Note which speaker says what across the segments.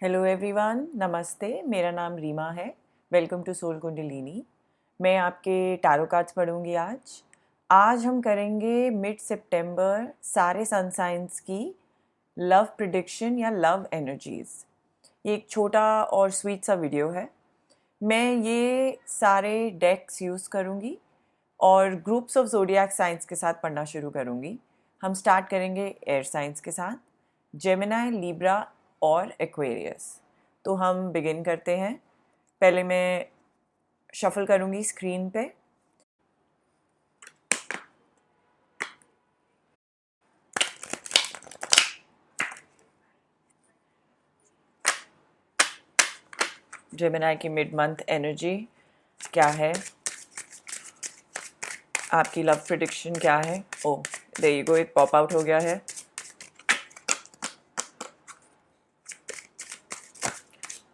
Speaker 1: Hello everyone, नमस्ते। मेरा नाम रीमा है। Welcome to soul Kundalini. मैं आपके टैरो कार्ड्स पढ़ूंगी आज हम करेंगे मिड सितंबर सारे सन साइंस की लव प्रिडिक्शन या लव एनर्जीज़। ये एक छोटा और स्वीट सा वीडियो है। मैं ये सारे डेक्स यूज़ करूँगी और ग्रुप्स ऑफ ज़ोडिएक साइंस के साथ पढ़ना शुरू करूँगी। हम स्टार्ट करेंगे एयर साइंस के साथ, जेमिनी, लिब्रा और एक्वेरियस। तो हम बिगिन करते हैं। पहले मैं शफल करूँगी स्क्रीन पे। जेमिनी की मिड मंथ एनर्जी क्या है, आपकी लव प्रेडिक्शन क्या है। ओ देयर यू गो, एक पॉप आउट हो गया है।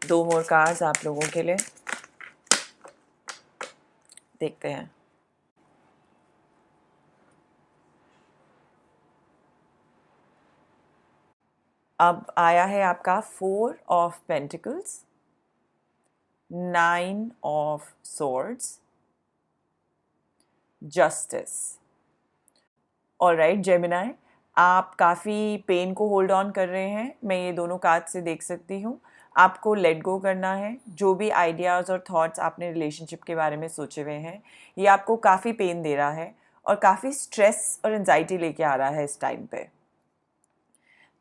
Speaker 1: दो मोर कार्ड्स आप लोगों के लिए, देखते हैं। अब आया है आपका 4 of pentacles, 9 of swords, justice. Alright Gemini, आप काफ़ी पेन को होल्ड ऑन कर रहे हैं, मैं ये दोनों कार्ड से देख सकती हूँ। आपको लेट गो करना है। जो भी आइडियाज़ और थॉट्स आपने रिलेशनशिप के बारे में सोचे हुए हैं, ये आपको काफ़ी पेन दे रहा है और काफ़ी स्ट्रेस और एंजाइटी लेके आ रहा है इस टाइम पे।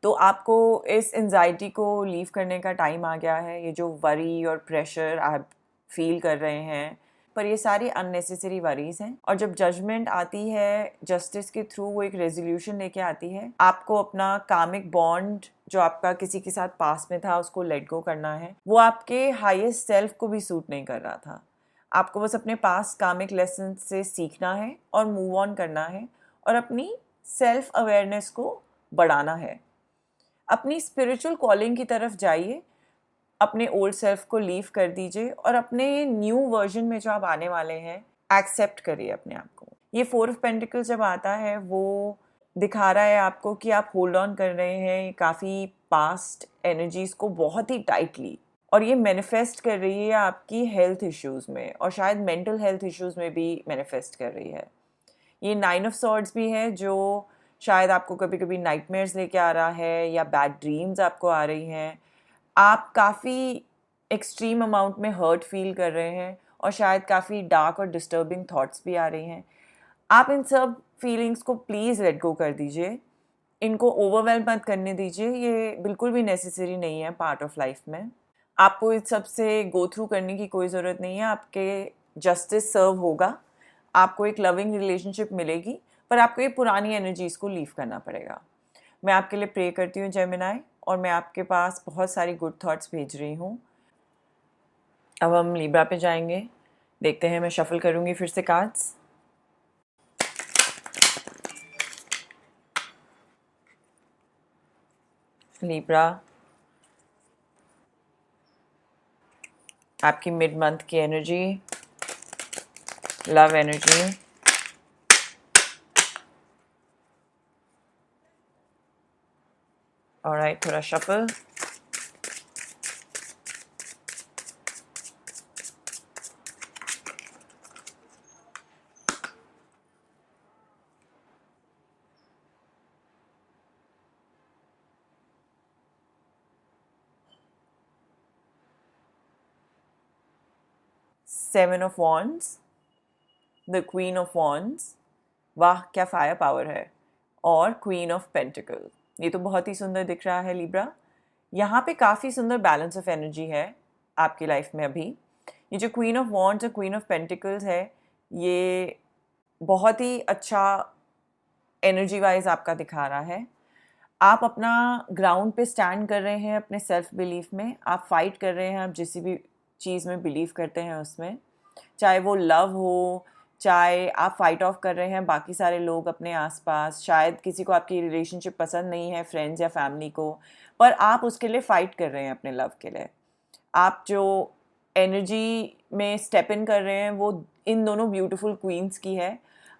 Speaker 1: तो आपको इस एंजाइटी को लीव करने का टाइम आ गया है। ये जो वरी और प्रेशर आप फील कर रहे हैं, पर ये सारी अननेसेसरी वरीज हैं। और जब जजमेंट आती है जस्टिस के थ्रू, वो एक रेजोल्यूशन लेके आती है। आपको अपना कामिक बॉन्ड जो आपका किसी के साथ पास में था, उसको लेट गो करना है। वो आपके हाईएस्ट सेल्फ को भी सूट नहीं कर रहा था। आपको बस अपने पास कामिक लेसन से सीखना है और मूव ऑन करना है और अपनी सेल्फ अवेयरनेस को बढ़ाना है। अपनी स्पिरिचुअल कॉलिंग की तरफ जाइए। अपने ओल्ड सेल्फ को लीव कर दीजिए और अपने न्यू वर्जन में जो आप आने वाले हैं, एक्सेप्ट करिए अपने आप को। ये 4 ऑफ पेंटिकल्स जब आता है, वो दिखा रहा है आपको कि आप होल्ड ऑन कर रहे हैं काफ़ी पास्ट एनर्जीज़ को बहुत ही टाइटली, और ये मैनिफेस्ट कर रही है आपकी हेल्थ इश्यूज़ में और शायद मेंटल हेल्थ इश्यूज़ में भी मैनिफेस्ट कर रही है। ये 9 ऑफ सॉर्ड्स भी है, जो शायद आपको कभी कभी नाइटमेयर्स लेके आ रहा है या बैड ड्रीम्स आपको आ रही हैं। आप काफ़ी एक्सट्रीम अमाउंट में हर्ट फील कर रहे हैं और शायद काफ़ी डार्क और डिस्टर्बिंग थॉट्स भी आ रही हैं। आप इन सब फीलिंग्स को प्लीज़ लेट गो कर दीजिए। इनको ओवरवेल्म मत करने दीजिए। ये बिल्कुल भी नेसेसरी नहीं है पार्ट ऑफ लाइफ में। आपको इस सब से गो थ्रू करने की कोई ज़रूरत नहीं है। आपके जस्टिस सर्व होगा, आपको एक लविंग रिलेशनशिप मिलेगी, पर आपको ये पुरानी एनर्जीज़ को लीव करना पड़ेगा। मैं आपके लिए प्रे करती हूँ जेमिनी, और मैं आपके पास बहुत सारी गुड थॉट्स भेज रही हूँ। अब हम लिब्रा पे जाएंगे। देखते हैं, मैं शफल करूँगी फिर से कार्ड्स। लिब्रा, आपकी मिड मंथ की एनर्जी, लव एनर्जी। ऑलराइट, थोड़ा shuffle. Seven of wands, the queen of wands. वाह, क्या फायर पावर है। और क्वीन ऑफ पेंटिकल, ये तो बहुत ही सुंदर दिख रहा है लिब्रा। यहाँ पे काफ़ी सुंदर बैलेंस ऑफ एनर्जी है आपकी लाइफ में अभी। ये जो क्वीन ऑफ वॉन्ड्स और क्वीन ऑफ पेंटिकल्स है, ये बहुत ही अच्छा एनर्जी वाइज आपका दिखा रहा है। आप अपना ग्राउंड पे स्टैंड कर रहे हैं अपने सेल्फ बिलीफ में। आप फाइट कर रहे हैं, आप जिस भी चीज़ में बिलीव करते हैं उसमें, चाहे वो लव हो, चाहे आप फाइट ऑफ कर रहे हैं बाकी सारे लोग अपने आसपास। शायद किसी को आपकी रिलेशनशिप पसंद नहीं है, फ्रेंड्स या फैमिली को, पर आप उसके लिए फ़ाइट कर रहे हैं अपने लव के लिए। आप जो एनर्जी में स्टेप इन कर रहे हैं, वो इन दोनों ब्यूटीफुल क्वींस की है।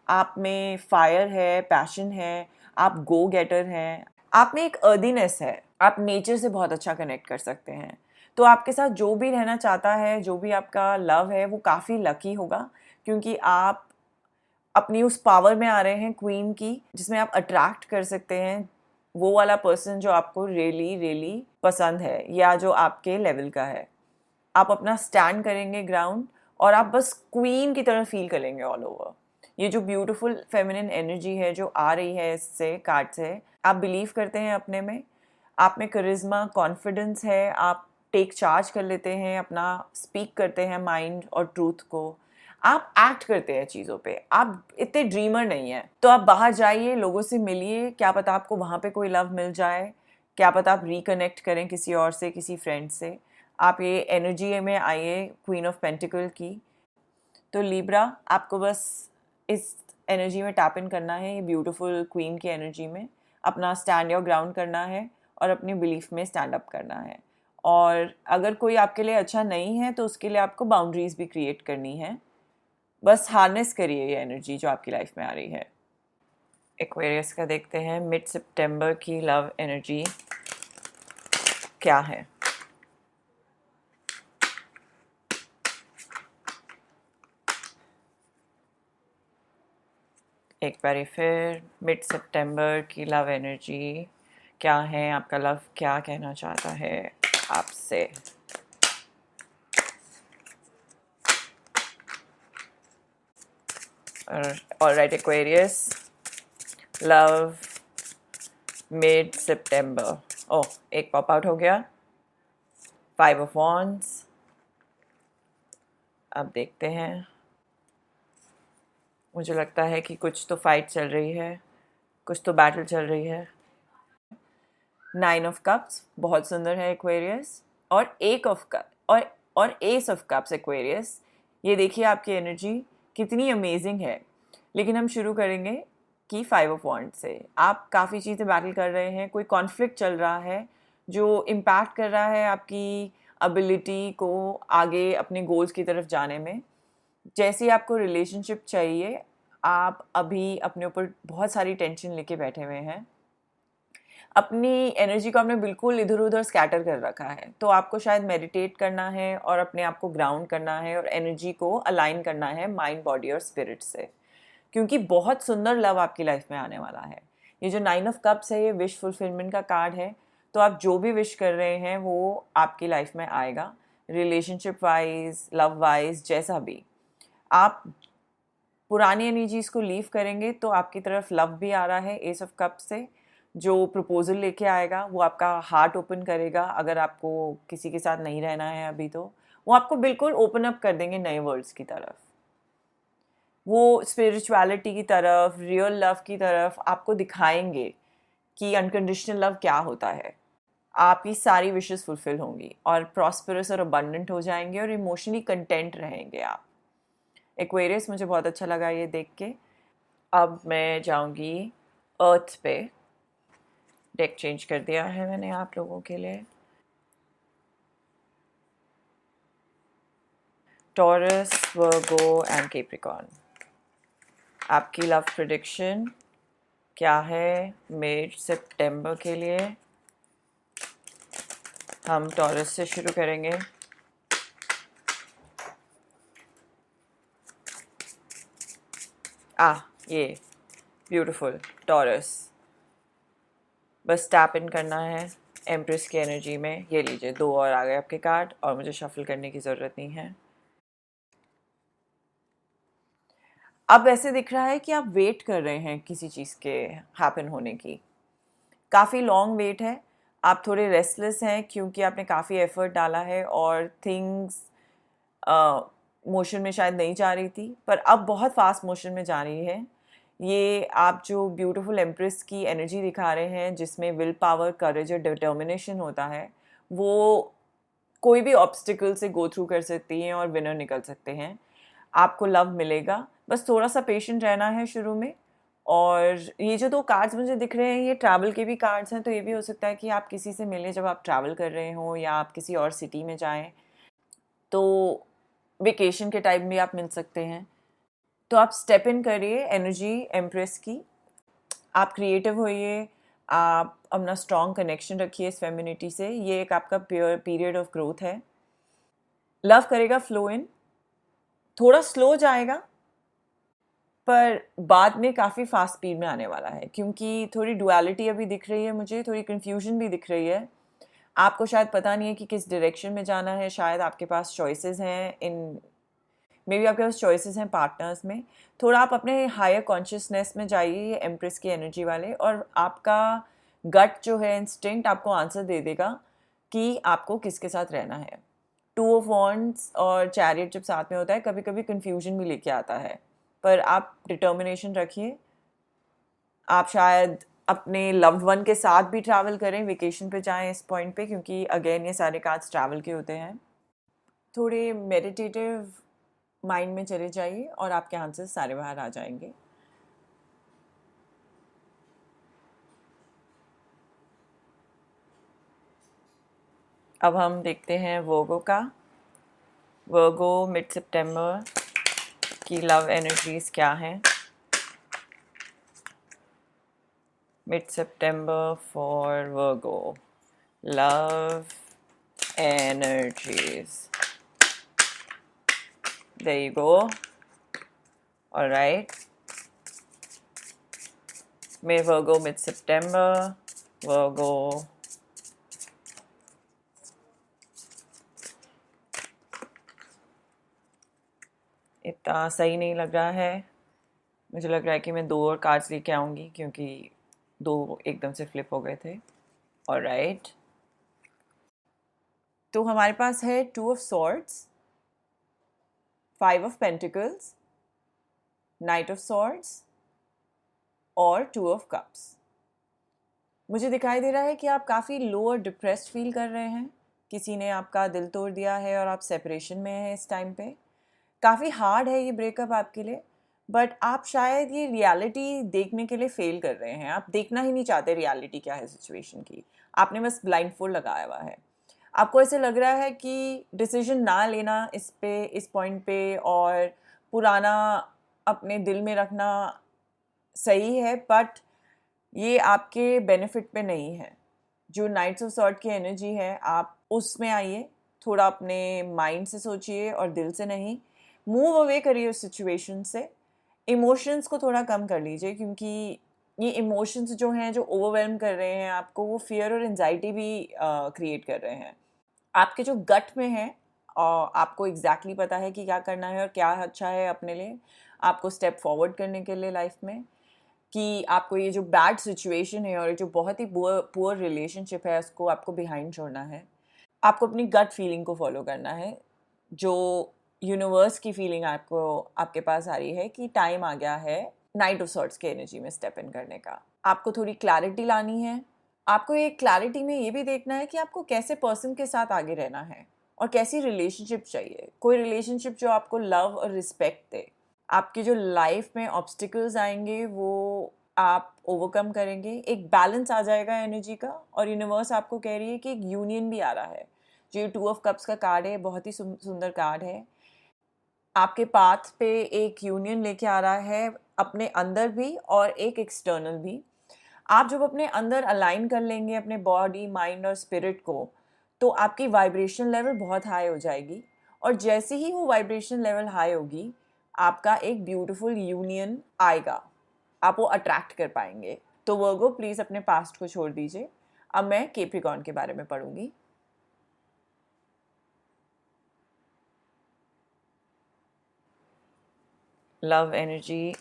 Speaker 1: आप में फायर है, पैशन है, आप गो गेटर हैं, आप में एक अर्दीनेस है। आप नेचर से बहुत अच्छा कनेक्ट कर सकते हैं। तो आपके साथ जो भी रहना चाहता है, जो भी आपका लव है, वो काफ़ी लकी होगा, क्योंकि आप अपनी उस पावर में आ रहे हैं क्वीन की, जिसमें आप अट्रैक्ट कर सकते हैं वो वाला पर्सन जो आपको रियली रियली पसंद है या जो आपके लेवल का है। आप अपना स्टैंड करेंगे ग्राउंड, और आप बस क्वीन की तरह फील करेंगे ऑल ओवर। ये जो ब्यूटीफुल फेमिनिन एनर्जी है जो आ रही है इससे, कार्ड से, आप बिलीव करते हैं अपने में, आप में करिश्मा, कॉन्फिडेंस है, आप टेक चार्ज कर लेते हैं, अपना स्पीक करते हैं माइंड और ट्रूथ को, आप एक्ट करते हैं चीज़ों पे, आप इतने ड्रीमर नहीं हैं। तो आप बाहर जाइए, लोगों से मिलिए, क्या पता आपको वहाँ पे कोई लव मिल जाए, क्या पता आप रिकनेक्ट करें किसी और से, किसी फ्रेंड से। आप ये एनर्जी में आइए क्वीन ऑफ पेंटिकल की। तो लिब्रा, आपको बस इस एनर्जी में टैप इन करना है, ये ब्यूटीफुल क्वीन की एनर्जी में अपना स्टैंड या ग्राउंड करना है और अपनी बिलीफ में स्टैंड अप करना है। और अगर कोई आपके लिए अच्छा नहीं है तो उसके लिए आपको बाउंड्रीज भी क्रिएट करनी है। बस हार्नेस करिए ये एनर्जी जो आपकी लाइफ में आ रही है। एक्वेरियस का देखते हैं मिड सितंबर की लव एनर्जी क्या है। एक बारी फिर मिड सितंबर की लव एनर्जी क्या है, आपका लव क्या कहना चाहता है आपसे। ऑलराइट एक्वेरियस, लव मिड सितंबर। ओह, एक पॉप आउट हो गया, 5 ऑफ वॉन्ड्स। अब देखते हैं, मुझे लगता है कि कुछ तो फाइट चल रही है, कुछ तो बैटल चल रही है। 9 ऑफ कप्स बहुत सुंदर है एक्वेरियस, और एक ऑफ कप और एस ऑफ कप्स एक्वेरियस। ये देखिए आपकी एनर्जी कितनी अमेजिंग है। लेकिन हम शुरू करेंगे कि 5 ऑफ वॉन्ड से। आप काफ़ी चीज़ें बैटल कर रहे हैं, कोई कॉन्फ्लिक्ट चल रहा है जो इम्पैक्ट कर रहा है आपकी एबिलिटी को आगे अपने गोल्स की तरफ जाने में। जैसी आपको रिलेशनशिप चाहिए, आप अभी अपने ऊपर बहुत सारी टेंशन लेके बैठे हुए हैं, अपनी एनर्जी को आपने बिल्कुल इधर उधर स्कैटर कर रखा है। तो आपको शायद मेडिटेट करना है और अपने आप को ग्राउंड करना है और एनर्जी को अलाइन करना है माइंड, बॉडी और स्पिरिट से, क्योंकि बहुत सुंदर लव आपकी लाइफ में आने वाला है। ये जो 9 ऑफ कप्स है, ये विश फुलफिलमेंट का कार्ड है। तो आप जो भी विश कर रहे हैं वो आपकी लाइफ में आएगा, रिलेशनशिप वाइज, लव वाइज, जैसा भी। आप पुरानी एनर्जीज को लीव करेंगे तो आपकी तरफ लव भी आ रहा है एस ऑफ कप से, जो प्रपोजल लेके आएगा, वो आपका हार्ट ओपन करेगा। अगर आपको किसी के साथ नहीं रहना है अभी, तो वो आपको बिल्कुल ओपन अप कर देंगे नए वर्ल्ड्स की तरफ, वो स्पिरिचुअलिटी की तरफ, रियल लव की तरफ आपको दिखाएंगे कि अनकंडीशनल लव क्या होता है। आपकी सारी विशेस फुलफिल होंगी और प्रॉस्परस और अबंडेंट हो जाएंगे और इमोशनली कंटेंट रहेंगे आप। एक्वेरियस, मुझे बहुत अच्छा लगा ये देख के। अब मैं जाऊंगी अर्थ पे। डेक चेंज कर दिया है मैंने आप लोगों के लिए। टॉरस, वर्गो एंड कैप्रिकॉर्न, आपकी लव प्रेडिक्शन क्या है मिड सितंबर के लिए। हम टॉरस से शुरू करेंगे। ये ब्यूटीफुल टॉरस, बस टैप इन करना है एम्प्रेस की एनर्जी में। ये लीजिए, 2 और आ गए आपके कार्ड और मुझे शफल करने की ज़रूरत नहीं है। अब ऐसे दिख रहा है कि आप वेट कर रहे हैं किसी चीज़ के हैपन होने की, काफ़ी लॉन्ग वेट है। आप थोड़े रेस्टलेस हैं क्योंकि आपने काफ़ी एफर्ट डाला है और थिंग्स मोशन में शायद नहीं जा रही थी, पर अब बहुत फास्ट मोशन में जा रही है। ये आप जो ब्यूटीफुल एम्प्रेस की एनर्जी दिखा रहे हैं, जिसमें विल पावर, करेज और डिटर्मिनेशन होता है, वो कोई भी ऑब्स्टिकल से गो थ्रू कर सकती हैं और विनर निकल सकते हैं। आपको लव मिलेगा, बस थोड़ा सा पेशेंट रहना है शुरू में। और ये जो 2 कार्ड्स मुझे दिख रहे हैं, ये ट्रैवल के भी कार्ड्स हैं, तो ये भी हो सकता है कि आप किसी से मिलें जब आप ट्रैवल कर रहे हों या आप किसी और सिटी में जाएं, तो वेकेशन के टाइम भी आप मिल सकते हैं। तो आप स्टेप इन करिए एनर्जी एम्प्रेस की, आप क्रिएटिव होइए, आप अपना स्ट्रॉन्ग कनेक्शन रखिए इस फेमिनिटी से, ये एक आपका पीरियड ऑफ ग्रोथ है। लव करेगा फ्लो इन, थोड़ा स्लो जाएगा पर बाद में काफ़ी फास्ट स्पीड में आने वाला है, क्योंकि थोड़ी डुअलिटी अभी दिख रही है मुझे, थोड़ी कन्फ्यूजन भी दिख रही है। आपको शायद पता नहीं है कि किस डायरेक्शन में जाना है, शायद आपके पास चॉइसेस हैं इन, मे बी आपके पास चॉइसेस हैं पार्टनर्स में। थोड़ा आप अपने हायर कॉन्शियसनेस में जाइए, ये एम्प्रेस की एनर्जी वाले, और आपका गट जो है, इंस्टिंक्ट आपको आंसर दे देगा कि आपको किसके साथ रहना है। टू ऑफ वॉन्ड्स और चैरियट जब साथ में होता है कभी कभी कन्फ्यूजन भी लेके आता है, पर आप डिटर्मिनेशन रखिए। आप शायद अपने लव्ड वन के साथ भी ट्रैवल करें, वेकेशन पे जाएं इस पॉइंट पे, क्योंकि अगेन ये सारे कार्ड्स ट्रैवल के होते हैं। थोड़े मेडिटेटिव माइंड में चले जाइए और आपके आंसर्स सारे बाहर आ जाएंगे। अब हम देखते हैं वर्गो का। वर्गो मिड सितंबर की लव एनर्जीज क्या हैं? Mid September for Virgo love energies. There you go. All right. May Virgo mid September. Virgo. इतना सही नहीं लग रहा है, मुझे लग रहा है कि मैं 2 और कार्ड्स लेके आऊँगी, क्योंकि 2 एकदम से फ्लिप हो गए थे। All right. तो हमारे पास है 2 of swords, 5 of pentacles, night of swords और 2 ऑफ कप्स। मुझे दिखाई दे रहा है कि आप काफ़ी लो और डिप्रेस्ड फील कर रहे हैं, किसी ने आपका दिल तोड़ दिया है और आप सेपरेशन में हैं इस टाइम पे। काफ़ी हार्ड है ये ब्रेकअप आपके लिए, बट आप शायद ये रियलिटी देखने के लिए फेल कर रहे हैं। आप देखना ही नहीं चाहते रियलिटी क्या है सिचुएशन की, आपने बस ब्लाइंडफोल्ड लगाया हुआ है। आपको ऐसे लग रहा है कि डिसीजन ना लेना इस पॉइंट पे और पुराना अपने दिल में रखना सही है, बट ये आपके बेनिफिट पे नहीं है। जो नाइट्स ऑफ सॉर्ड की एनर्जी है, आप उसमें आइए, थोड़ा अपने माइंड से सोचिए और दिल से नहीं। मूव अवे करिए उस सिचुएशन से, इमोशंस को थोड़ा कम कर लीजिए, क्योंकि ये इमोशंस जो हैं जो ओवरवेलम कर रहे हैं आपको, वो फियर और एंजाइटी भी क्रिएट कर रहे हैं। आपके जो गट में है और आपको एग्जैक्टली पता है कि क्या करना है और क्या अच्छा है अपने लिए, आपको स्टेप फॉरवर्ड करने के लिए लाइफ में, कि आपको ये जो बैड सिचुएशन है और ये जो बहुत ही पुअर रिलेशनशिप है उसको आपको बिहाइंड छोड़ना है। आपको अपनी गट फीलिंग को फॉलो करना है, जो यूनिवर्स की फीलिंग आपको आपके पास आ रही है कि टाइम आ गया है नाइट ऑफ सॉर्ट्स के एनर्जी में स्टेप इन करने का। आपको थोड़ी क्लैरिटी लानी है। आपको ये क्लैरिटी में ये भी देखना है कि आपको कैसे पर्सन के साथ आगे रहना है और कैसी रिलेशनशिप चाहिए। कोई रिलेशनशिप जो आपको लव और रिस्पेक्ट दे। आपकी जो लाइफ में ऑब्स्टिकल्स आएंगे वो आप ओवरकम करेंगे, एक बैलेंस आ जाएगा एनर्जी का, और यूनिवर्स आपको कह रही है कि एक यूनियन भी आ रहा है। जो ये 2 ऑफ कप्स का कार्ड है, बहुत ही सुंदर कार्ड है। आपके पाथ पे एक यूनियन लेके आ रहा है, अपने अंदर भी और एक एक्सटर्नल भी। आप जब अपने अंदर अलाइन कर लेंगे अपने बॉडी, माइंड और स्पिरिट को, तो आपकी वाइब्रेशन लेवल बहुत हाई हो जाएगी, और जैसे ही वो वाइब्रेशन लेवल हाई होगी, आपका एक ब्यूटीफुल यूनियन आएगा, आप वो अट्रैक्ट कर पाएंगे। तो वर्गो प्लीज़ अपने पास्ट को छोड़ दीजिए। अब मैं कैप्रिकॉर्न के बारे में पढ़ूंगी। लव एनर्जी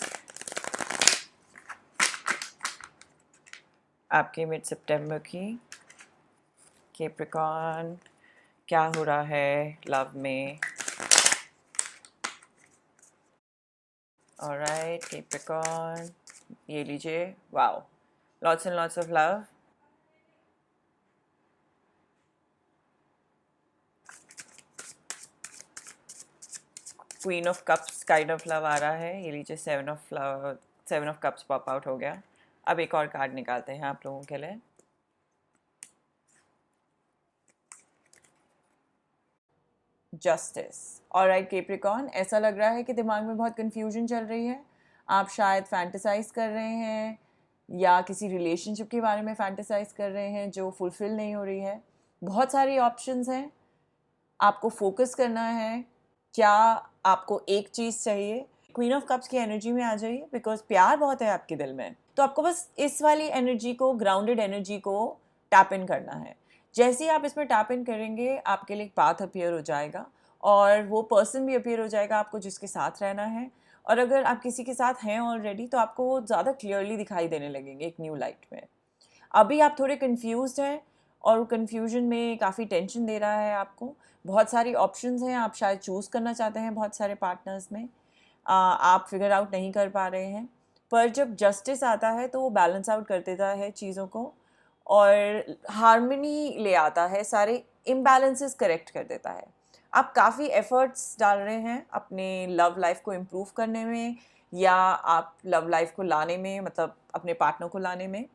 Speaker 1: आपके मिड सितंबर की। कैप्रिकॉर्न, क्या हो रहा है लव में? ऑलराइट कैप्रिकॉर्न, ये लीजिए। Wow, lots and lots of love. Queen of cups kind of love आ रहा है, ये लीजिए। 7 of love, 7 of cups pop out हो गया। अब एक और कार्ड निकालते हैं आप लोगों के लिए। जस्टिस। ऑलराइट कैप्रिकॉर्न, ऐसा लग रहा है कि दिमाग में बहुत कंफ्यूजन चल रही है। आप शायद फैंटेसाइज कर रहे हैं या किसी रिलेशनशिप के बारे में फैंटेसाइज कर रहे हैं जो फुलफिल नहीं हो रही है। बहुत सारी ऑप्शंस हैं, आपको फोकस करना है। क्या आपको एक चीज़ चाहिए? क्वीन ऑफ कप्स की एनर्जी में आ जाइए, बिकॉज प्यार बहुत है आपके दिल में। तो आपको बस इस वाली एनर्जी को, ग्राउंडेड एनर्जी को टैप इन करना है। जैसे ही आप इसमें टैप इन करेंगे, आपके लिए एक पाथ अपीयर हो जाएगा और वो पर्सन भी अपीयर हो जाएगा आपको जिसके साथ रहना है। और अगर आप किसी के साथ हैं ऑलरेडी, तो आपको वो ज़्यादा क्लियरली दिखाई देने लगेंगे एक न्यू लाइट में। अभी आप थोड़े कंफ्यूज्ड हैं और वो कन्फ्यूजन में काफ़ी टेंशन दे रहा है आपको। बहुत सारी ऑप्शंस हैं, आप शायद चूज़ करना चाहते हैं बहुत सारे पार्टनर्स में, आप फिगर आउट नहीं कर पा रहे हैं। पर जब जस्टिस आता है तो वो बैलेंस आउट कर देता है चीज़ों को और हार्मनी ले आता है, सारे इम्बैलेंसेस करेक्ट कर देता है। आप काफ़ी एफर्ट्स डाल रहे हैं अपने लव लाइफ को इम्प्रूव करने में, या आप लव लाइफ को लाने में, मतलब अपने पार्टनर को लाने में।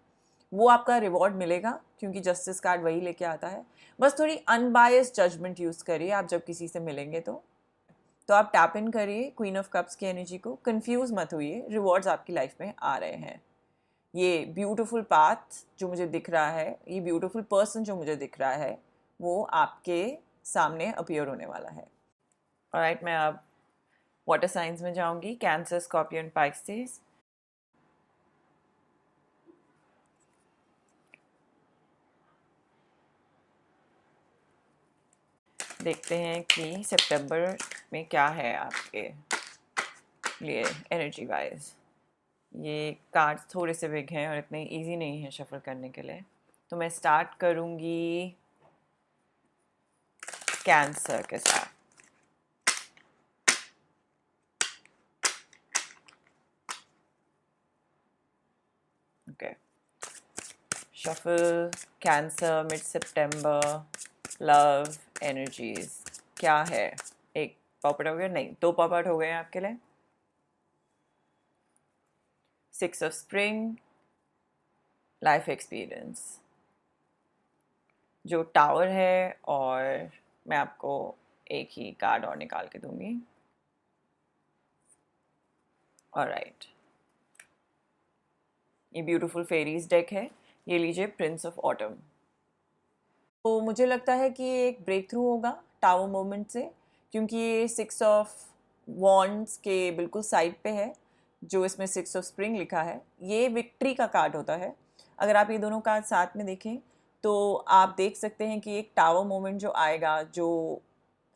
Speaker 1: वो आपका रिवॉर्ड मिलेगा क्योंकि जस्टिस कार्ड वही लेके आता है। बस थोड़ी अनबायस्ड जजमेंट यूज़ करिए आप जब किसी से मिलेंगे तो आप टैप इन करिए क्वीन ऑफ कप्स की एनर्जी को। कंफ्यूज मत होइए, रिवॉर्ड्स आपकी लाइफ में आ रहे हैं। ये ब्यूटीफुल पाथ जो मुझे दिख रहा है, ये ब्यूटीफुल पर्सन जो मुझे दिख रहा है, वो आपके सामने अपीयर होने वाला है। ऑलराइट, मैं अब वाटर साइंस में जाऊंगी, कैंसर, स्कॉर्पियो एंड पाइसेस। देखते हैं कि सितंबर में क्या है आपके लिए एनर्जी वाइज। ये कार्ड्स थोड़े से बिग हैं और इतने इजी नहीं है शफल करने के लिए, तो मैं स्टार्ट करूँगी कैंसर के साथ। Okay, shuffle cancer mid September love energies क्या है। एक पॉपअप हो गया, नहीं, दो पॉपअप हो गए हैं आपके लिए। 6 ऑफ स्प्रिंग, लाइफ एक्सपीरियंस, जो टावर है, और मैं आपको एक ही कार्ड और निकाल के दूंगी। ऑलराइट, ये ब्यूटीफुल फेरीज डेक है, ये लीजिए प्रिंस ऑफ ऑटम। तो मुझे लगता है कि ये एक ब्रेक थ्रू होगा टावर मोमेंट से, क्योंकि ये 6 ऑफ वॉन्ड्स के बिल्कुल साइड पे है, जो इसमें 6 ऑफ स्प्रिंग लिखा है। ये विक्ट्री का कार्ड होता है। अगर आप ये दोनों कार्ड साथ में देखें तो आप देख सकते हैं कि एक टावर मोमेंट जो आएगा, जो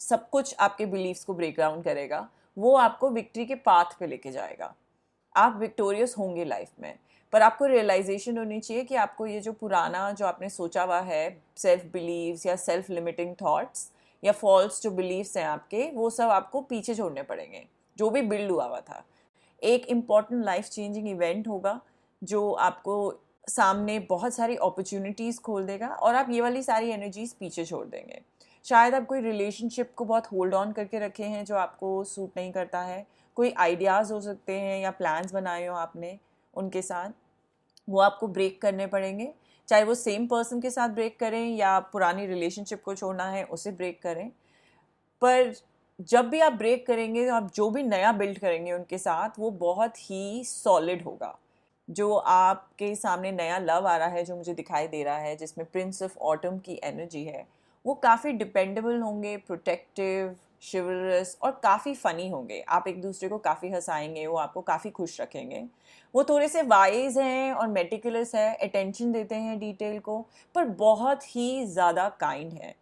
Speaker 1: सब कुछ आपके बिलीव्स को ब्रेक डाउन करेगा, वो आपको विक्ट्री के पाथ पे लेके जाएगा। आप विक्टोरियस होंगे लाइफ में, पर आपको रियलाइजेशन होनी चाहिए कि आपको ये जो पुराना जो आपने सोचा हुआ है, सेल्फ बिलीव्स या सेल्फ लिमिटिंग थॉट्स या फॉल्स जो बिलीव्स हैं आपके, वो सब आपको पीछे छोड़ने पड़ेंगे, जो भी बिल्ड हुआ हुआ था। एक इम्पॉर्टेंट लाइफ चेंजिंग इवेंट होगा जो आपको सामने बहुत सारी अपॉर्चुनिटीज़ खोल देगा और आप ये वाली सारी एनर्जीज पीछे छोड़ देंगे। शायद आप कोई रिलेशनशिप को बहुत होल्ड ऑन करके रखे हैं जो आपको सूट नहीं करता है। कोई आइडियाज़ हो सकते हैं या प्लान्स बनाए हो आपने उनके साथ, वो आपको ब्रेक करने पड़ेंगे। चाहे वो सेम पर्सन के साथ ब्रेक करें या पुरानी रिलेशनशिप को छोड़ना है उसे ब्रेक करें। पर जब भी आप ब्रेक करेंगे, तो आप जो भी नया बिल्ड करेंगे उनके साथ, वो बहुत ही सॉलिड होगा। जो आपके सामने नया लव आ रहा है, जो मुझे दिखाई दे रहा है, जिसमें प्रिंस ऑफ ऑटम की एनर्जी है, वो काफ़ी डिपेंडेबल होंगे, प्रोटेक्टिव, शिवरस और काफ़ी फ़नी होंगे। आप एक दूसरे को काफ़ी हंसाएंगे, वो आपको काफ़ी खुश रखेंगे। वो थोड़े से वाइज हैं और मेटिकुलस है, अटेंशन देते हैं डिटेल को, पर बहुत ही ज़्यादा काइंड है।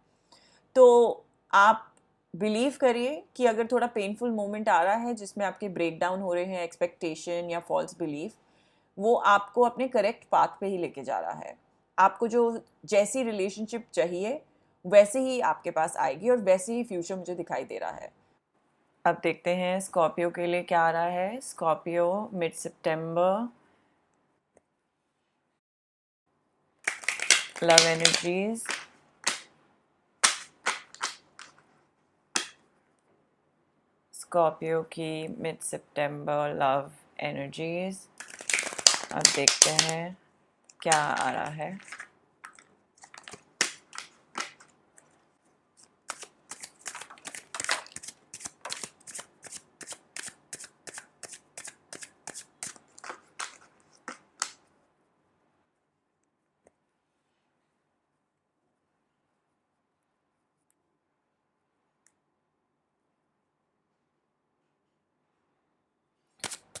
Speaker 1: तो आप बिलीव करिए कि अगर थोड़ा पेनफुल मोमेंट आ रहा है जिसमें आपके ब्रेक डाउन हो रहे हैं एक्सपेक्टेशन या फॉल्स बिलीफ, वो आपको अपने करेक्ट पाथ पे ही लेके जा रहा है। आपको जो जैसी रिलेशनशिप चाहिए वैसे ही आपके पास आएगी और वैसे ही फ्यूचर मुझे दिखाई दे रहा है। अब देखते हैं स्कॉर्पियो के लिए क्या आ रहा है। Scorpio mid September love energies, Scorpio की मिड सितंबर लव एनर्जीज। अब देखते हैं क्या आ रहा है।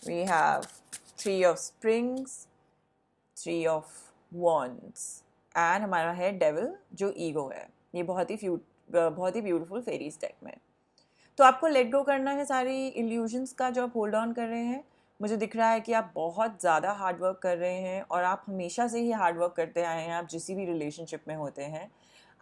Speaker 1: We have 3 of springs, 3 of wands and हमारा है डेविल जो ईगो है। ये बहुत ही ब्यूटीफुल फेरीज डेक में। तो आपको लेट गो करना है सारी इल्यूजन्स का जो आप होल्ड ऑन कर रहे हैं। मुझे दिख रहा है कि आप बहुत ज़्यादा हार्ड वर्क कर रहे हैं और आप हमेशा से ही हार्ड वर्क करते आए हैं। आप जिस भी रिलेशनशिप में होते हैं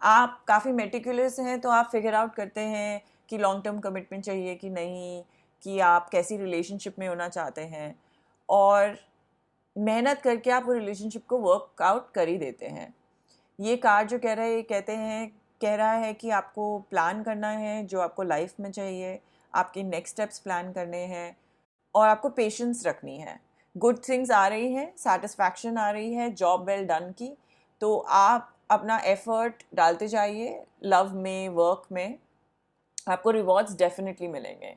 Speaker 1: आप काफ़ी मेटिकुलस हैं, तो आप फिगर आउट करते हैं कि लॉन्ग टर्म कमिटमेंट चाहिए कि नहीं, कि आप कैसी रिलेशनशिप में होना चाहते हैं, और मेहनत करके आप वो रिलेशनशिप को वर्कआउट कर ही देते हैं। ये कार्ड जो कह रहा है कि आपको प्लान करना है जो आपको लाइफ में चाहिए, आपके नेक्स्ट स्टेप्स प्लान करने हैं और आपको पेशेंस रखनी है। गुड थिंग्स आ रही हैं, सेटिस्फैक्शन आ रही है जॉब वेल डन की, तो आप अपना एफर्ट डालते जाइए लव में, वर्क में, आपको रिवॉर्ड्स डेफिनेटली मिलेंगे।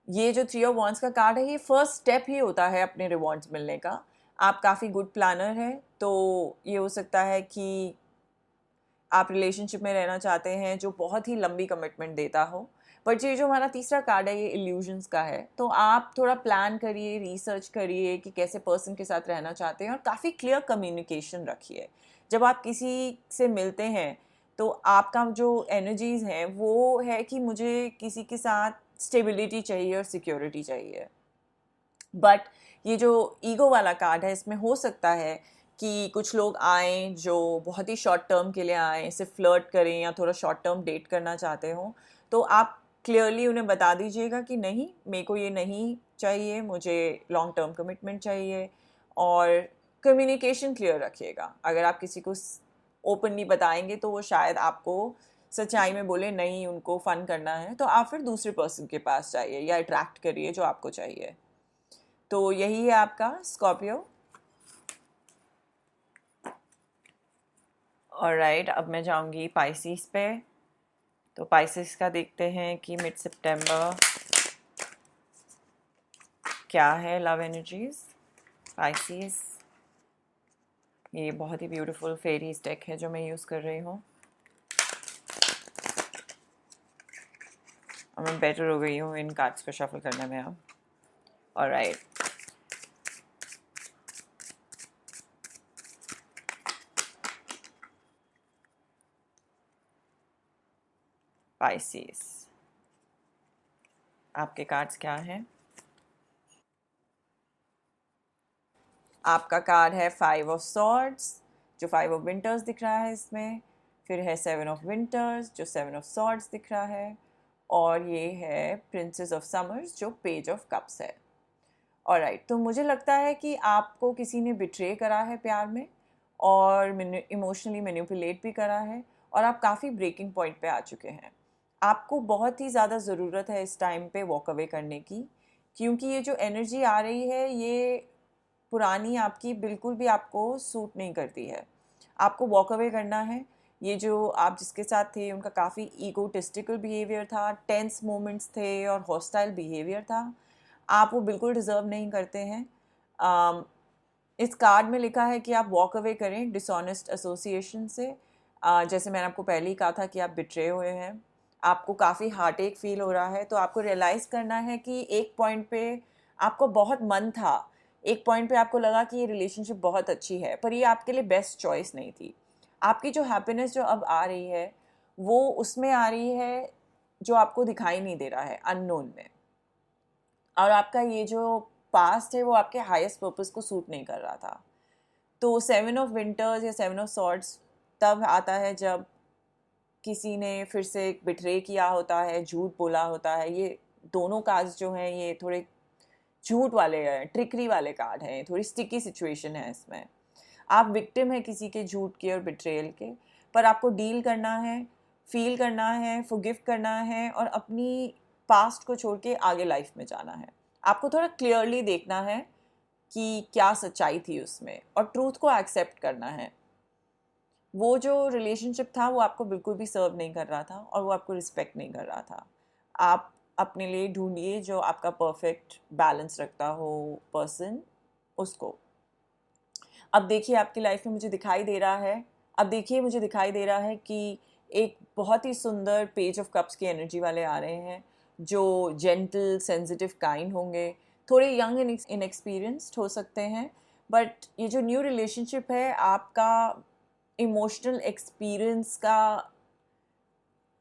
Speaker 1: ये जो 3 ऑफ वॉन्ड्स का कार्ड है ये फर्स्ट स्टेप ही होता है अपने रिवॉर्ड्स मिलने का। आप काफ़ी गुड प्लानर हैं, तो ये हो सकता है कि आप रिलेशनशिप में रहना चाहते हैं जो बहुत ही लंबी कमिटमेंट देता हो। बट ये जो हमारा तीसरा कार्ड है ये इल्यूजन्स का है, तो आप थोड़ा प्लान करिए, रिसर्च करिए कि कैसे पर्सन के साथ रहना चाहते हैं और काफ़ी क्लियर कम्युनिकेशन रखिए। जब आप किसी से मिलते हैं तो आपका जो एनर्जीज़ हैं वो है कि मुझे किसी के साथ स्टेबिलिटी चाहिए और सिक्योरिटी चाहिए। बट ये जो ईगो वाला कार्ड है इसमें हो सकता है कि कुछ लोग आएँ जो बहुत ही शॉर्ट टर्म के लिए आएँ, सिर्फ फ्लर्ट करें या थोड़ा शॉर्ट टर्म डेट करना चाहते हों, तो आप क्लियरली उन्हें बता दीजिएगा कि नहीं, मेरे को ये नहीं चाहिए, मुझे लॉन्ग टर्म कमिटमेंट चाहिए। और कम्युनिकेशन क्लियर रखिएगा। अगर आप किसी को ओपनली बताएंगे तो वो शायद आपको सच्चाई में बोले नहीं, उनको फ़न करना है, तो आप फिर दूसरे पर्सन के पास जाइए या अट्रैक्ट करिए जो आपको चाहिए। तो यही है आपका स्कॉर्पियो। ऑलराइट, अब मैं जाऊंगी पाइसिस पे। तो पाइसिस का देखते हैं कि मिड सितंबर क्या है लव एनर्जीज पाइसिस। ये बहुत ही ब्यूटीफुल फेरीज डेक है जो मैं यूज़ कर रही हूँ और मैं बेटर हो गई हूँ इन कार्ड्स को शफल करने में अब। ऑलराइट, पाइसिस आपके कार्ड्स क्या हैं? आपका कार्ड है 5 ऑफ सॉर्ड्स जो 5 ऑफ विंटर्स दिख रहा है इसमें, फिर है 7 ऑफ विंटर्स जो 7 ऑफ सॉर्ड्स दिख रहा है, और ये है प्रिंसेस ऑफ समर्स जो पेज ऑफ कप्स है। ऑलराइट, तो मुझे लगता है कि आपको किसी ने बिट्रे करा है प्यार में और इमोशनली मैनिपुलेट भी करा है और आप काफ़ी ब्रेकिंग पॉइंट पे आ चुके हैं। आपको बहुत ही ज़्यादा ज़रूरत है इस टाइम पे वॉक अवे करने की, क्योंकि ये जो एनर्जी आ रही है ये पुरानी आपकी बिल्कुल भी आपको सूट नहीं करती है। आपको वॉक अवे करना है। ये जो आप जिसके साथ थे उनका काफ़ी ईगोटिस्टिकल बिहेवियर था, टेंस मोमेंट्स थे और हॉस्टाइल बिहेवियर था। आप वो बिल्कुल डिज़र्व नहीं करते हैं। इस कार्ड में लिखा है कि आप वॉक अवे करें डिसऑनेस्ट एसोसिएशन से। जैसे मैंने आपको पहले ही कहा था कि आप बिट्रे हुए हैं, आपको काफ़ी हार्ट एक फील हो रहा है, तो आपको रियलाइज़ करना है कि एक पॉइंट पे आपको बहुत मन था, एक पॉइंट पे आपको लगा कि ये रिलेशनशिप बहुत अच्छी है, पर ये आपके लिए बेस्ट चॉइस नहीं थी। आपकी जो हैप्पीनेस जो अब आ रही है वो उसमें आ रही है जो आपको दिखाई नहीं दे रहा है, अननोन में। और आपका ये जो पास्ट है वो आपके हाईएस्ट पर्पस को सूट नहीं कर रहा था। तो 7 ऑफ विंटर्स या 7 ऑफ सॉर्ड्स तब आता है जब किसी ने फिर से बिट्रे किया होता है, झूठ बोला होता है। ये दोनों कार्ड्स जो हैं ये थोड़े झूठ वाले हैं, ट्रिकरी वाले कार्ड हैं, थोड़ी स्टिकी सिचुएशन है इसमें। आप विक्टिम है किसी के झूठ के और बिट्रेयल के, पर आपको डील करना है, फील करना है, फॉरगिव करना है और अपनी पास्ट को छोड़ के आगे लाइफ में जाना है। आपको थोड़ा क्लियरली देखना है कि क्या सच्चाई थी उसमें और ट्रूथ को एक्सेप्ट करना है। वो जो रिलेशनशिप था वो आपको बिल्कुल भी सर्व नहीं कर रहा था और वो आपको रिस्पेक्ट नहीं कर रहा था। आप अपने लिए ढूंढिए जो आपका परफेक्ट बैलेंस रखता हो पर्सन, उसको। अब देखिए आपकी लाइफ में मुझे दिखाई दे रहा है, कि एक बहुत ही सुंदर पेज ऑफ कप्स की एनर्जी वाले आ रहे हैं जो जेंटल, सेंसिटिव, काइंड होंगे, थोड़े यंग इनएक्सपीरियंस्ड हो सकते हैं, बट ये जो न्यू रिलेशनशिप है आपका इमोशनल एक्सपीरियंस का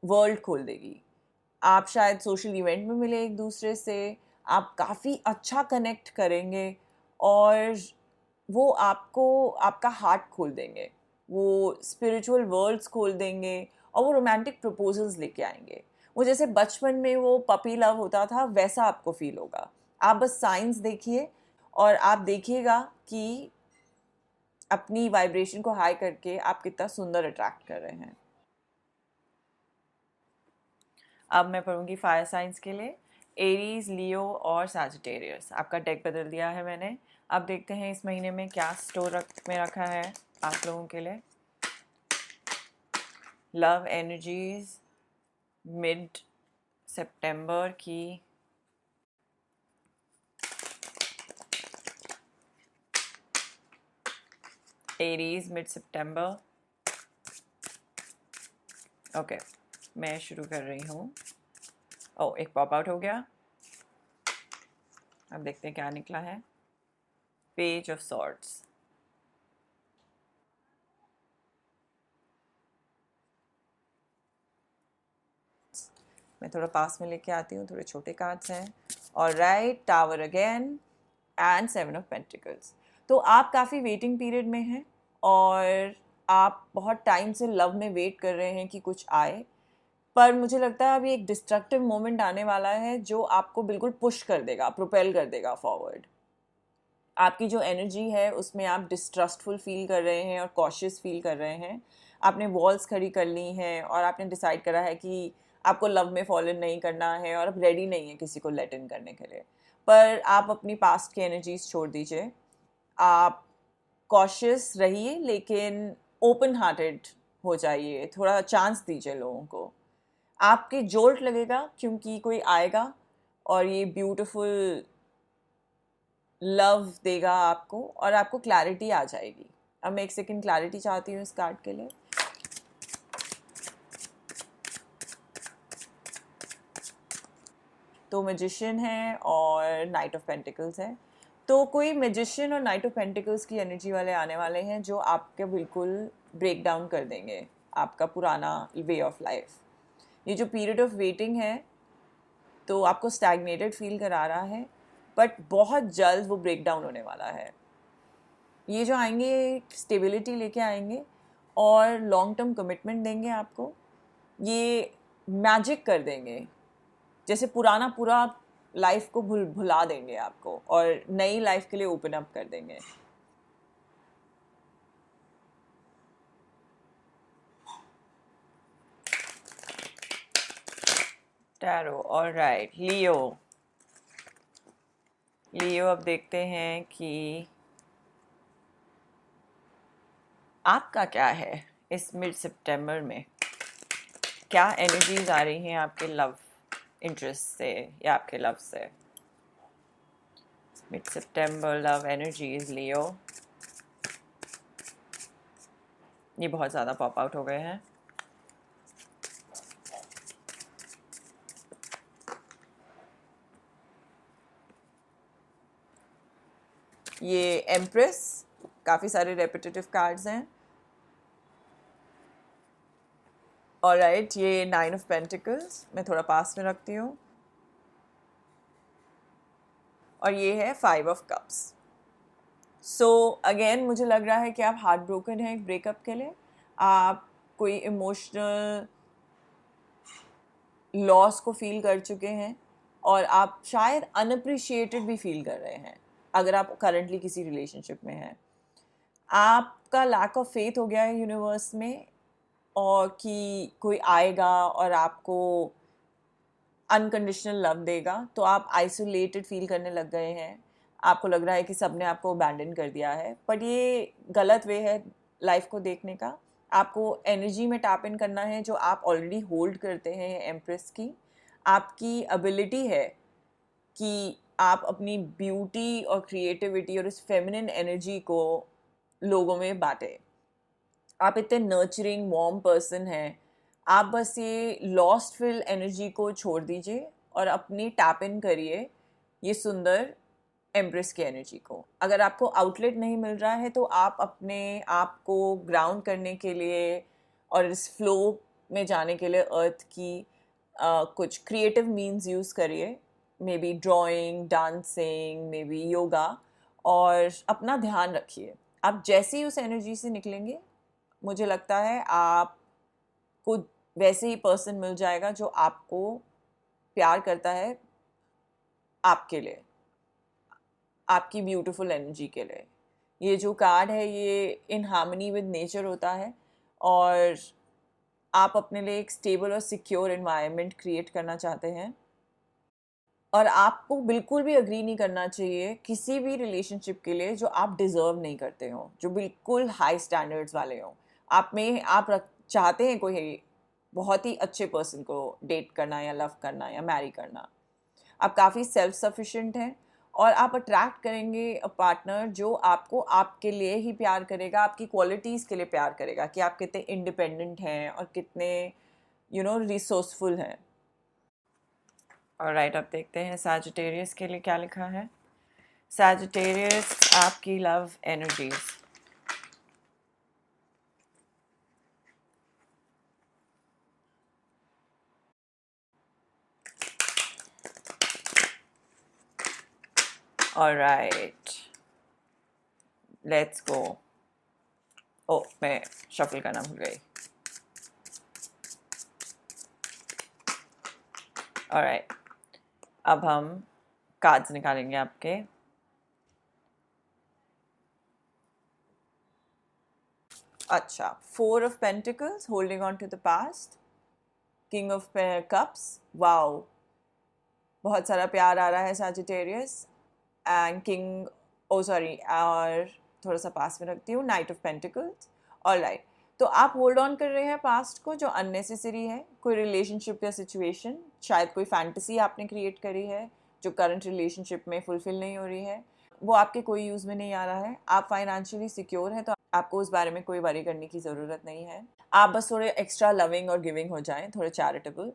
Speaker 1: वर्ल्ड खोल देगी। आप शायद सोशल इवेंट में मिले एक दूसरे से, आप काफ़ी अच्छा कनेक्ट करेंगे और वो आपको आपका हार्ट खोल देंगे, वो स्पिरिचुअल वर्ल्ड्स खोल देंगे और वो रोमांटिक प्रपोजल्स लेके आएंगे। वो जैसे बचपन में वो पपी लव होता था वैसा आपको फील होगा। आप बस साइंस देखिए और आप देखिएगा कि अपनी वाइब्रेशन को हाई करके आप कितना सुंदर अट्रैक्ट कर रहे हैं। अब मैं पढ़ूंगी फायर साइंस के लिए, एरीज, लियो और सैजिटेरियस। आपका डेक बदल दिया है मैंने। अब देखते हैं इस महीने में क्या स्टोर में रखा है आप लोगों के लिए। लव एनर्जीज मिड सितंबर की, एरीज मिड सितंबर। ओके, मैं शुरू कर रही हूँ। ओ, एक पॉप आउट हो गया। अब देखते हैं क्या निकला है। Page of swords. मैं थोड़ा पास में लेके आती हूँ, थोड़े छोटे कार्ड्स हैं। और right, tower again and 7 of pentacles. तो आप काफ़ी वेटिंग पीरियड में हैं और आप बहुत टाइम से लव में वेट कर रहे हैं कि कुछ आए, पर मुझे लगता है अभी एक डिस्ट्रक्टिव मोमेंट आने वाला है जो आपको बिल्कुल पुश कर देगा, प्रोपेल कर देगा फॉरवर्ड। आपकी जो एनर्जी है उसमें आप डिस्ट्रस्टफुल फील कर रहे हैं और कॉशियस फील कर रहे हैं। आपने वॉल्स खड़ी कर ली हैं और आपने डिसाइड करा है कि आपको लव में फॉल इन नहीं करना है और अब रेडी नहीं है किसी को लेट इन करने के लिए। पर आप अपनी पास्ट की एनर्जीज छोड़ दीजिए, आप कॉशियस रहिए लेकिन ओपन हार्टेड हो जाइए, थोड़ा चांस दीजिए लोगों को। आपके जोल्ट लगेगा क्योंकि कोई आएगा और ये ब्यूटीफुल लव देगा आपको और आपको क्लैरिटी आ जाएगी। अब मैं एक सेकंड क्लैरिटी चाहती हूँ इस कार्ड के लिए। तो मैजिशियन है और नाइट ऑफ पेंटिकल्स है। तो कोई मैजिशियन और नाइट ऑफ पेंटिकल्स की एनर्जी वाले आने वाले हैं जो आपके बिल्कुल ब्रेक डाउन कर देंगे आपका पुराना वे ऑफ लाइफ। ये जो पीरियड ऑफ वेटिंग है तो आपको स्टैग्नेटेड फील करा रहा है, बट बहुत जल्द वो ब्रेक डाउन होने वाला है। ये जो आएंगे स्टेबिलिटी लेके आएंगे और लॉन्ग टर्म कमिटमेंट देंगे आपको। ये मैजिक कर देंगे, जैसे पुराना पूरा लाइफ को भुला देंगे आपको और नई लाइफ के लिए ओपन अप कर देंगे। Tarot, alright. लियो, लियो अब देखते हैं कि आपका क्या है इस मिड सितंबर में। क्या एनर्जीज आ रही हैं आपके लव इंटरेस्ट से या आपके लव से। मिड सितंबर लव एनर्जीज लियो। ये बहुत ज़्यादा पॉप आउट हो गए हैं। ये एम्प्रेस, काफ़ी सारे रेपिटेटिव कार्ड्स हैं। ऑलराइट, ये 9 ऑफ पेंटिकल्स, मैं थोड़ा पास में रखती हूँ। और ये है 5 ऑफ कप्स। सो अगेन मुझे लग रहा है कि आप हार्ट ब्रोकन हैं एक ब्रेकअप के लिए। आप कोई इमोशनल लॉस को फील कर चुके हैं और आप शायद अनअप्रिशिएटेड भी फील कर रहे हैं अगर आप करंटली किसी रिलेशनशिप में हैं। आपका लैक ऑफ फेथ हो गया है यूनिवर्स में और कि कोई आएगा और आपको अनकंडीशनल लव देगा, तो आप आइसोलेटेड फील करने लग गए हैं। आपको लग रहा है कि सबने आपको अबैंडन कर दिया है, पर ये गलत वे है लाइफ को देखने का। आपको एनर्जी में टैप इन करना है जो आप ऑलरेडी होल्ड करते हैं एम्प्रेस की। आपकी एबिलिटी है कि आप अपनी ब्यूटी और क्रिएटिविटी और इस फेमिनिन एनर्जी को लोगों में बांटें। आप इतने नर्चरिंग वार्म पर्सन हैं। आप बस ये लॉस्ट फिल एनर्जी को छोड़ दीजिए और अपनी टैप इन करिए ये सुंदर एम्प्रेस की एनर्जी को। अगर आपको आउटलेट नहीं मिल रहा है तो आप अपने आप को ग्राउंड करने के लिए और इस फ्लो में जाने के लिए अर्थ की कुछ क्रिएटिव मीन्स यूज़ करिए, may be drawing, dancing, may be yoga, और अपना ध्यान रखिए। आप जैसे ही उस एनर्जी से निकलेंगे, मुझे लगता है आपको वैसे ही पर्सन मिल जाएगा जो आपको प्यार करता है, आपके लिए, आपकी ब्यूटीफुल एनर्जी के लिए। ये जो कार्ड है ये इन हार्मनी विद नेचर होता है, और आप अपने लिए एक स्टेबल और सिक्योर एनवायरनमेंट क्रिएट करना चाहते हैं। और आपको बिल्कुल भी अग्री नहीं करना चाहिए किसी भी रिलेशनशिप के लिए जो आप डिज़र्व नहीं करते हो, जो बिल्कुल हाई स्टैंडर्ड्स वाले हों। चाहते हैं कोई बहुत ही अच्छे पर्सन को डेट करना या लव करना या मैरी करना। आप काफ़ी सेल्फ सफिशिएंट हैं और आप अट्रैक्ट करेंगे अ पार्टनर जो आपको आपके लिए ही प्यार करेगा, आपकी क्वालिटीज़ के लिए प्यार करेगा कि आप कितने इंडिपेंडेंट हैं और कितने रिसोर्सफुल हैं। ऑलराइट, अब देखते हैं सैजिटेरियस के लिए क्या लिखा है। सैजिटेरियस, आपकी love energies. Alright, let's go. Oh, मैं शफल करना भूल गई। ऑलराइट, अब हम कार्ड्स निकालेंगे आपके। अच्छा, 4 of pentacles, holding on to the past, king of cups, wow, बहुत सारा प्यार आ रहा है Sagittarius, and king, oh sorry, और थोड़ा सा पास में रखती हूँ, नाइट ऑफ पेंटिकल्स। ऑलराइट, तो आप होल्ड ऑन कर रहे हैं पास्ट को जो अननेसेसरी है, कोई रिलेशनशिप या सिचुएशन, शायद कोई फैंटेसी आपने क्रिएट करी है जो करंट रिलेशनशिप में फुलफिल नहीं हो रही है, वो आपके कोई यूज़ में नहीं आ रहा है। आप फाइनेंशियली सिक्योर हैं तो आपको उस बारे में कोई वरी करने की ज़रूरत नहीं है। आप बस थोड़े एक्स्ट्रा लविंग और गिविंग हो जाएं, थोड़े चैरिटेबल।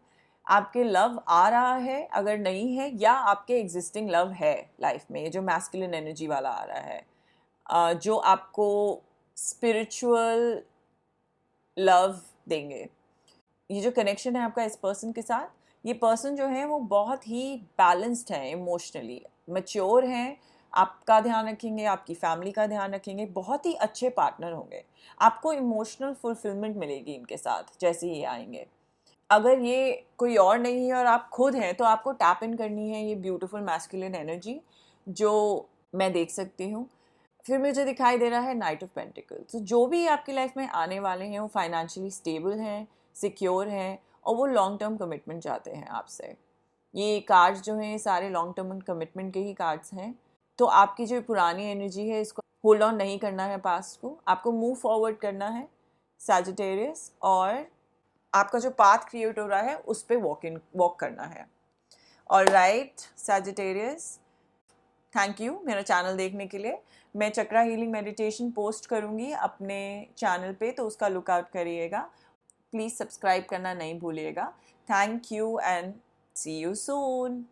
Speaker 1: आपके लव आ रहा है, अगर नहीं है, या आपके एग्जिस्टिंग लव है लाइफ में, जो मैस्कुलिन एनर्जी वाला आ रहा है, जो आपको स्पिरिचुअल लव देंगे। ये जो कनेक्शन है आपका इस पर्सन के साथ, ये पर्सन जो है वो बहुत ही बैलेंस्ड है, इमोशनली मैच्योर हैं, आपका ध्यान रखेंगे, आपकी फैमिली का ध्यान रखेंगे, बहुत ही अच्छे पार्टनर होंगे। आपको इमोशनल फुलफिलमेंट मिलेगी इनके साथ जैसे ये आएंगे। अगर ये कोई और नहीं है और आप खुद हैं तो आपको टैप इन करनी है ये ब्यूटीफुल मैस्कुलिन एनर्जी जो मैं देख सकती हूँ। फिर मुझे दिखाई दे रहा है नाइट ऑफ पेंटिकल्स। तो जो भी आपकी लाइफ में आने वाले हैं वो फाइनेंशियली स्टेबल हैं, सिक्योर हैं, और वो लॉन्ग टर्म कमिटमेंट चाहते हैं आपसे। ये कार्ड्स जो हैं ये सारे लॉन्ग टर्म कमिटमेंट के ही कार्ड्स हैं। तो आपकी जो पुरानी एनर्जी है इसको होल्ड ऑन नहीं करना है, पास्ट को आपको मूव फॉरवर्ड करना है सैजिटेरियस, और आपका जो पाथ क्रिएट हो रहा है उस पर वॉक करना है। ऑलराइट सैजिटेरियस, थैंक यू मेरा चैनल देखने के लिए। मैं चक्रा हीलिंग मेडिटेशन पोस्ट करूँगी अपने चैनल पे, तो उसका लुकआउट करिएगा। प्लीज़ सब्सक्राइब करना नहीं भूलिएगा। Thank you and see you soon.